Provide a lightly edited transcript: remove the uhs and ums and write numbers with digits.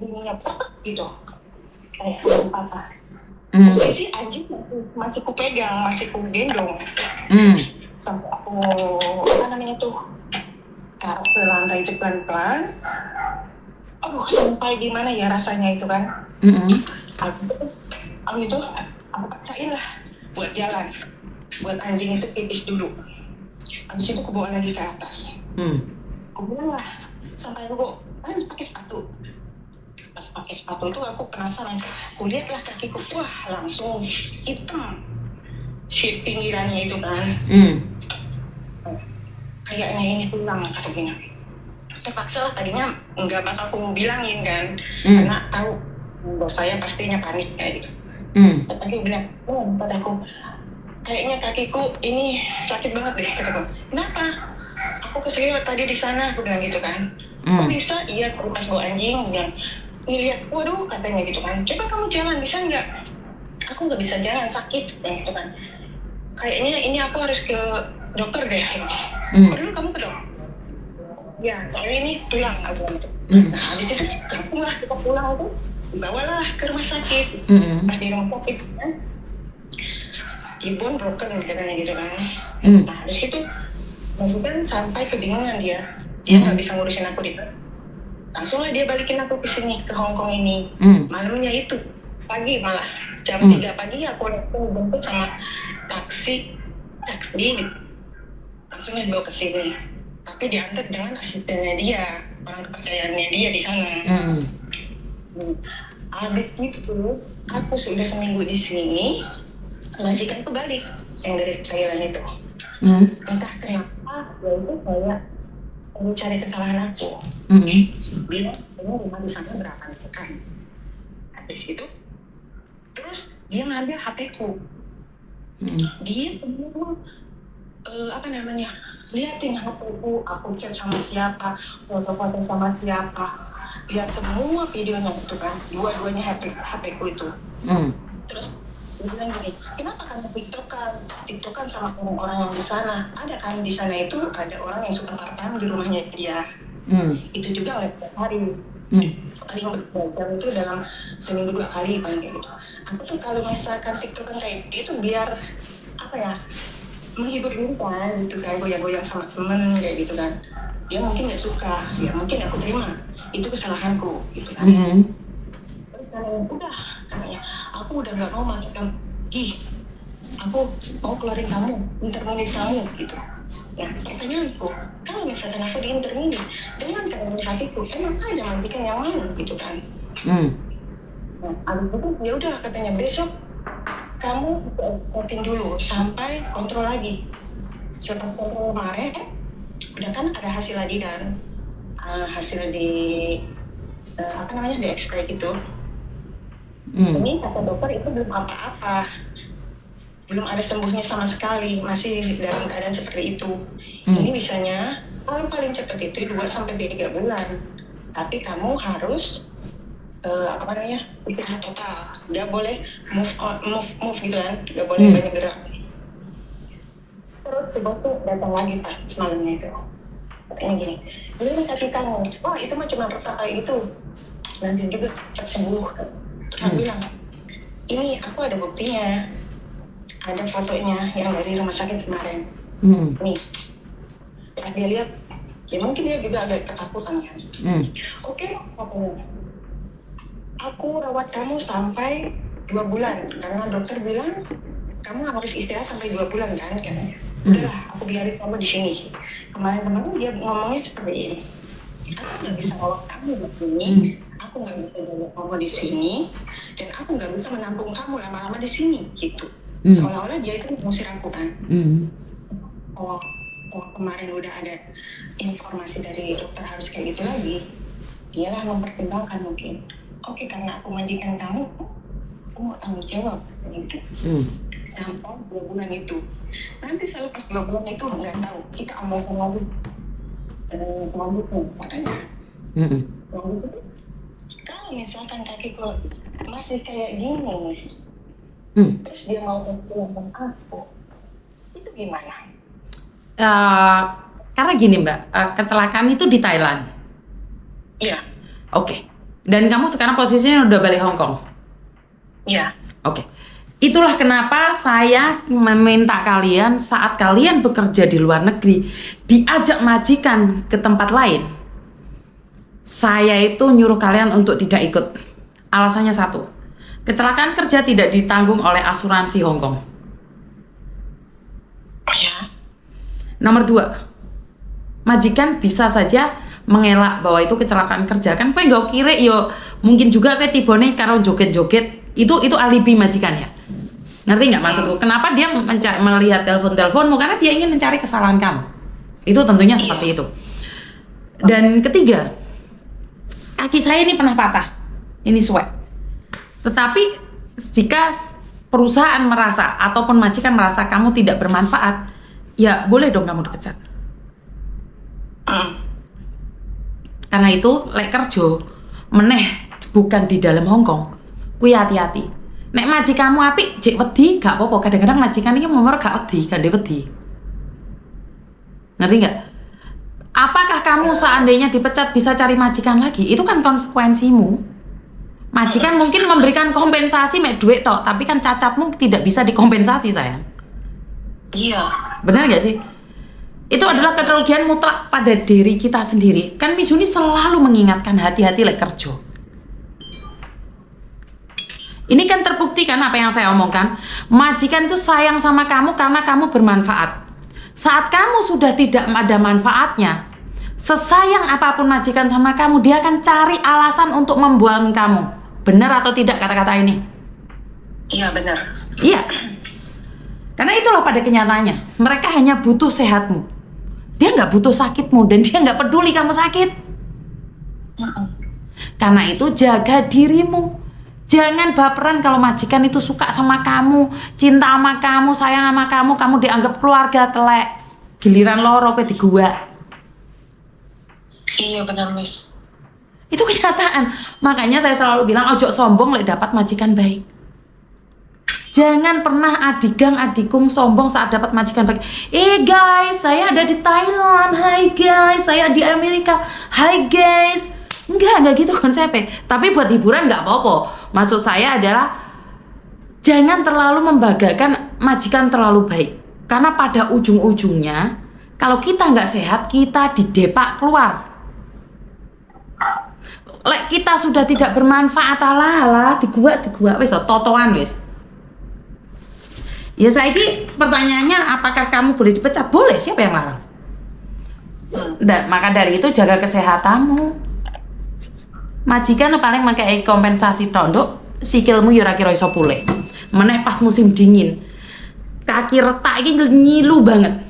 bunyinya gitu, kayak belum patah. Posisi anjing masih ku pegang, masih ku gendong. Sampai aku taruh ke lantai itu pelan-pelan. Sampai di mana ya rasanya itu kan. Aku itu aku paksain lah buat jalan, buat anjing itu pipis dulu. Habis itu aku bawa lagi ke atas. Aku bilang lah, sampai aku pakai sepatu. Pas pakai sepatu itu aku penasaran, aku lihatlah kakiku, wah langsung hitam si pinggirannya itu kan. Kayaknya ini tulang, kata gini. Terpaksa lah, tadinya nggak bakal aku bilangin kan, karena tahu bos saya pastinya panik kayak gitu. Tapi aku bilang, padaku, kayaknya kakiku ini sakit banget deh, kataku. Kenapa? Aku kesini tadi di sana, aku bilang gitu kan. Kok bisa? Iya, pas bawa anjing, bilang, lihat, waduh, katanya gitu kan. Coba kamu jalan, bisa nggak? Aku nggak bisa jalan, sakit, gitu kan. Kayaknya ini aku harus ke dokter deh. Dulu kamu ke dokter? Ya, soalnya ini tulang, aku bilang gitu. Nah, habis itu kita pulang itu, dibawalah ke rumah sakit. Pas di rumah sakit, kan, bone broken katanya gitu kan. Nah, habis itu kan sampai kebingungan dia nggak bisa ngurusin aku di langsung lah dia balikin aku ke sini, ke Hongkong ini. Malamnya itu pagi, malah jam 3 pagi aku dijemput sama taksi gitu. Langsung dibawa ke sini, tapi diantar dengan asistennya dia, orang kepercayaannya dia di sana. Habis itu aku sudah seminggu di sini, majikanku balik yang dari Thailand itu. Entah kenapa dia itu kayak mencari kesalahan aku. Bilang rumah di sana berapa kan. Habis itu terus dia ngambil HP-ku. Dia liatin HP-ku, aku chat sama siapa, foto-foto sama siapa, lihat semua videonya itu kan, dua-duanya HP-ku itu. Terus dia bilang gini, kenapa kamu tiktokan sama orang-orang yang di sana? Ada kan di sana itu ada orang yang suka part-time di rumahnya dia. Itu juga nggak setiap hari. Paling berjam itu dalam seminggu 2 kali paling kayak gitu. Aku tuh kalau misalkan tiktokan kayak gitu biar menghibur diri kan gitu, kayak goyang-goyang sama temen kayak gitu kan. Dia mungkin nggak suka, ya mungkin aku terima, itu kesalahanku gitu kan. Terus udah katanya, aku udah nggak mau masuk lagi, aku mau keluarin kamu, internet kamu gitu. Ya pertanyaanku, kalau misalkan aku di internet dengan keadaan hatiku, emang ada majikan yang mau gitu kan. Nah, abis itu ya udah katanya, besok kamu ikutin dulu sampai kontrol lagi. Setelah kontrol kemarin, udah kan ada hasil lagi kan, hasil di di X-ray gitu. Ini kata dokter itu belum apa-apa, belum ada sembuhnya sama sekali, masih dalam keadaan seperti itu. Ini bisanya paling cepat itu 2-3 bulan. Tapi kamu harus istirahat total, nggak boleh move gitu kan, nggak boleh banyak gerak. Terus si bos tuh datang lagi pas semalamnya itu, katanya gini, ini kaki kamu, itu mah cuma retak kayak gitu, nanti juga cepat sembuh. Terus bilang, ini aku ada buktinya, ada fotonya yang dari rumah sakit kemarin. Nih, pas dia lihat, ya mungkin dia juga agak ketakutan kan. Oke, aku rawat kamu sampai 2 bulan karena dokter bilang kamu harus istirahat sampai 2 bulan kan katanya. Udahlah, aku biarin kamu di sini. Kemarin dia ngomongnya seperti ini, aku nggak bisa rawat kamu di sini, aku nggak bisa jaga kamu di sini, dan aku nggak bisa menampung kamu lama-lama di sini gitu. Seolah-olah dia itu mengusir aku kan. Oh, kemarin udah ada informasi dari dokter harus kayak gitu lagi, dialah mempertimbangkan mungkin. Oke, karena aku majikan kamu, aku mau tanggung jawab katanya gitu. Sampai 2 bulan itu. Nanti selepas 2 bulan itu nggak tahu, kita omongkan lagi selanjutnya katanya. Selanjutnya, kalau misalkan kakiku masih kayak gini, terus dia mau pulang aku, itu gimana? Karena gini Mbak, kecelakaan itu di Thailand. Iya. Oke. Dan kamu sekarang posisinya udah balik Hong Kong? Iya. Oke. Itulah kenapa saya meminta kalian saat kalian bekerja di luar negeri, diajak majikan ke tempat lain, saya itu nyuruh kalian untuk tidak ikut. Alasannya satu, kecelakaan kerja tidak ditanggung oleh asuransi Hong Kong. Iya. Nomor dua, majikan bisa saja mengelak bahwa itu kecelakaan kerja. Kan kue gak kira yo mungkin juga kue tibone karo joget-joget, itu alibi majikan ya. Ngerti nggak maksudku? Kenapa dia melihat telepon-teleponmu? Karena dia ingin mencari kesalahan kamu. Itu tentunya seperti itu. Dan ketiga, kaki saya ini pernah patah. Ini swab. Tetapi jika perusahaan merasa ataupun majikan merasa kamu tidak bermanfaat, ya boleh dong kamu dipecat. Karena itu lek kerja meneh bukan di dalam Hong Kong. Kuwi hati-hati. Nek majikanmu apik jek wedi gak apa-apa. Kadang-kadang majikan iki nomor gak wedi, gak wedi. Ngerti nggak? Apakah kamu seandainya dipecat bisa cari majikan lagi? Itu kan konsekuensimu. Majikan mungkin memberikan kompensasi mek duit tok, tapi kan cacatmu tidak bisa dikompensasi, sayang. Iya. Benar nggak sih? Itu adalah kerugian mutlak pada diri kita sendiri. Kan Mizuni selalu mengingatkan hati-hati lek kerja. Ini kan terbukti kan apa yang saya omongkan. Majikan itu sayang sama kamu karena kamu bermanfaat. Saat kamu sudah tidak ada manfaatnya, sesayang apapun majikan sama kamu, dia akan cari alasan untuk membuang kamu. Benar atau tidak kata-kata ini? Iya, benar. Iya. Karena itulah pada kenyataannya, mereka hanya butuh sehatmu. Dia nggak butuh sakitmu dan dia nggak peduli kamu sakit. Karena itu jaga dirimu. Jangan baperan kalau majikan itu suka sama kamu, cinta sama kamu, sayang sama kamu dianggap keluarga, telek. Giliran loro ke di gua. Iya, benar, Miss. Itu kenyataan. Makanya saya selalu bilang ojo sombong lek dapat majikan baik. Jangan pernah adigang adikung sombong saat dapat majikan baik. Guys, saya ada di Thailand. Hai guys, saya di Amerika. Hai guys. Enggak gitu konsepnya. Tapi buat hiburan nggak apa-apa. Maksud saya adalah jangan terlalu membanggakan majikan terlalu baik. Karena pada ujung-ujungnya kalau kita nggak sehat, kita didepak keluar. Lek kita sudah tidak bermanfaat, alah di gua wis totoan wis. Ya saiki pertanyaannya, apakah kamu boleh dipecat? Boleh, siapa yang larang? Dan maka dari itu jaga kesehatanmu. Majikan paling pakai kompensasi tondok, sikilmu yo ora kira iso pulih. Meneh pas musim dingin, kaki retak iki nyilu banget.